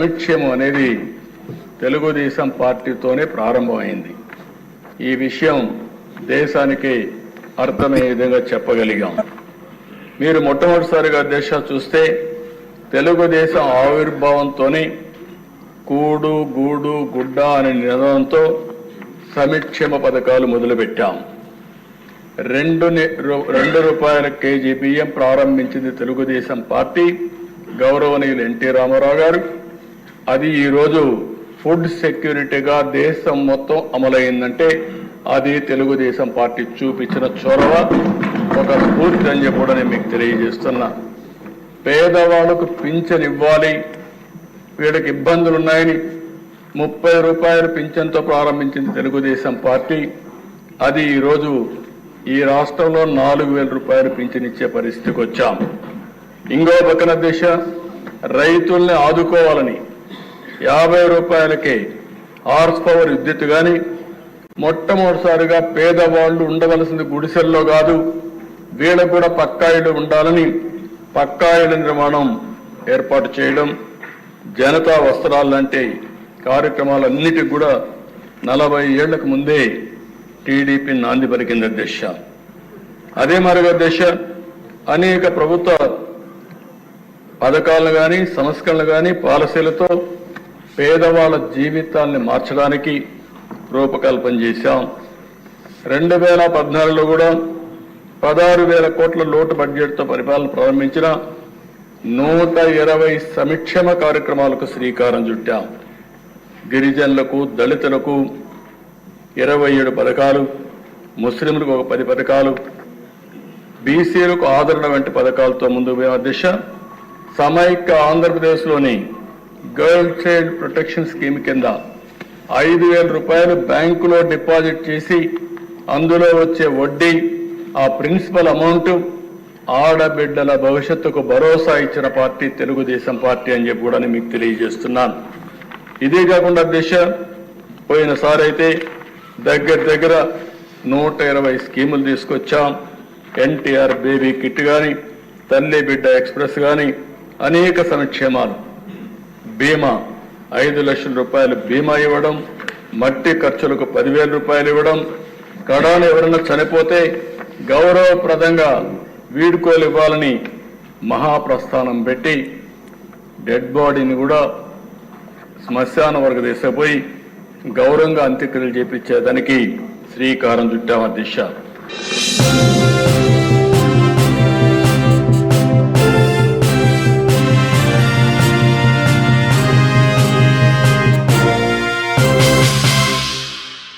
సమిక్షేమం అనేది తెలుగుదేశం పార్టీతోనే ప్రారంభమైంది. ఈ విషయం దేశానికి అర్థమయ్యే విధంగా చెప్పగలిగాం. మీరు మొట్టమొదటిసారిగా దేశ చూస్తే తెలుగుదేశం ఆవిర్భావంతోనే కూడు గూడు గుడ్డ అనే నినాదంతో సమిక్షేమ పథకాలు మొదలుపెట్టాం. 2 రూపాయల కేజీ బియ్యం ప్రారంభించింది తెలుగుదేశం పార్టీ, గౌరవనీయులు ఎన్టీ రామారావు గారు. అది ఈరోజు ఫుడ్ సెక్యూరిటీగా దేశం మొత్తం అమలైందంటే అది తెలుగుదేశం పార్టీ చూపించిన చొరవ, ఒక స్ఫూర్తి అని చెప్పి కూడా నేను మీకు తెలియజేస్తున్నా. పేదవాళ్ళకు పింఛన్ ఇవ్వాలి, వీళ్ళకి ఇబ్బందులు ఉన్నాయని 30 రూపాయలు పింఛన్తో ప్రారంభించింది తెలుగుదేశం పార్టీ. అది ఈరోజు ఈ రాష్ట్రంలో 4,000 రూపాయలు పింఛన్ ఇచ్చే పరిస్థితికి వచ్చాం. ఇంకో పక్కన దిశ రైతుల్ని ఆదుకోవాలని 50 రూపాయలకే హార్స్ పవర్ విద్యుత్ కానీ, మొట్టమొదటిసారిగా పేదవాళ్లు ఉండవలసింది గుడిసెల్లో కాదు, వీళ్ళకు కూడా పక్కా ఇళ్ళు ఉండాలని పక్కా ఇళ్ళ నిర్మాణం ఏర్పాటు చేయడం, జనతా వస్త్రాలు లాంటి కార్యక్రమాలన్నిటికి కూడా 40 ఏళ్లకు ముందే టీడీపీ నాంది పలికింది అధ్యక్ష. అదే మరుగు అధ్యక్ష, అనేక ప్రభుత్వ పథకాలను కానీ సంస్కరణలు కానీ పాలసీలతో పేదవాళ్ళ జీవితాల్ని మార్చడానికి రూపకల్పన చేశాం. 2014లో కూడా 16,000 కోట్ల లోటు బడ్జెట్తో పరిపాలన ప్రారంభించిన 120 సంక్షేమ కార్యక్రమాలకు శ్రీకారం చుట్టాం. గిరిజనులకు, దళితులకు 27 పథకాలు, ముస్లింలకు ఒక 10 పథకాలు, బీసీలకు ఆదరణ వంటి పథకాలతో ముందుకు పోయిన అధ్యక్ష. సమైక్య ఆంధ్రప్రదేశ్లోని గర్ల్ చైల్డ్ ప్రొటెక్షన్ స్కీమ్ కింద 5,000 రూపాయలు బ్యాంకులో డిపాజిట్ చేసి అందులో వచ్చే వడ్డీ, ఆ ప్రిన్సిపల్ అమౌంట్ ఆడబిడ్డల భవిష్యత్తుకు భరోసా ఇచ్చిన పార్టీ తెలుగుదేశం పార్టీ అని చెప్పి కూడా మీకు తెలియజేస్తున్నాను. ఇదే కాకుండా అధ్యక్ష, పోయినసారి అయితే దగ్గర 120 స్కీములు తీసుకొచ్చాం. ఎన్టీఆర్ బేబీ కిట్ కానీ, తల్లి బిడ్డ ఎక్స్ప్రెస్ కానీ, అనేక సంక్షేమాలు, బీమా 5 లక్షల రూపాయలు బీమా ఇవ్వడం, మట్టి ఖర్చులకు 10,000 రూపాయలు ఇవ్వడం, కడాను ఎవరైనా చనిపోతే గౌరవప్రదంగా వీడ్కోలు ఇవ్వాలని మహాప్రస్థానం పెట్టి డెడ్ బాడీని కూడా శ్మశాన వరకు తీసుకుపోయి గౌరవంగా అంత్యక్రియలు చేపించేదానికి శ్రీకారం చుట్టాం అధ్యక్ష.